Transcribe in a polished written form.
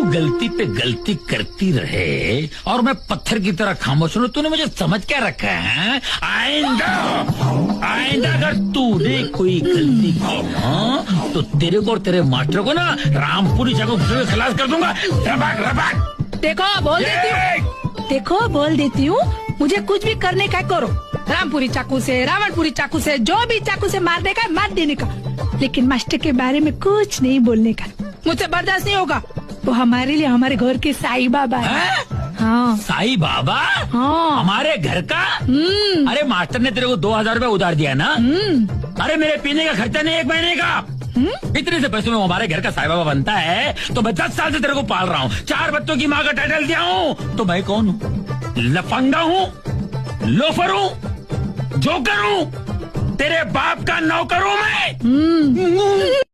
तू गलती पे गलती करती रहे और मैं पत्थर की तरह खामोश हूँ, तूने मुझे समझ क्या रखा है? आइंदा अगर तूने कोई गलती की ना तो तेरे को और तेरे मास्टर को ना रामपुरी चाकू से खलास कर दूंगा। रबाक रबाक। देखो बोल देती हूँ, मुझे कुछ भी करने का करो, रामपुरी चाकू से, रावणपुरी चाकू से, जो भी चाकू से मारने का मार देने का, लेकिन मास्टर के बारे में कुछ नहीं बोलने का। मुझसे बर्दाश्त नहीं होगा। वो हमारे लिए हमारे घर के साईं बाबा है। हाँ साईं बाबा? हाँ हमारे घर का? अरे मास्टर ने तेरे को 2000 रुपए उधार दिया ना? अरे मेरे पीने का खर्चा नहीं 1 महीने का। इतने से पैसों में हमारे घर का साईं बाबा बनता है तो मैं 10 साल से तेरे को पाल रहा हूँ, 4 बच्चों की माँ का टाइटल दिया हूँ। तो मैं कौन हूँ? लफंगा हूँ, लोफर हूँ, जोकर हूँ, तेरे बाप का नौकर हूँ मैं।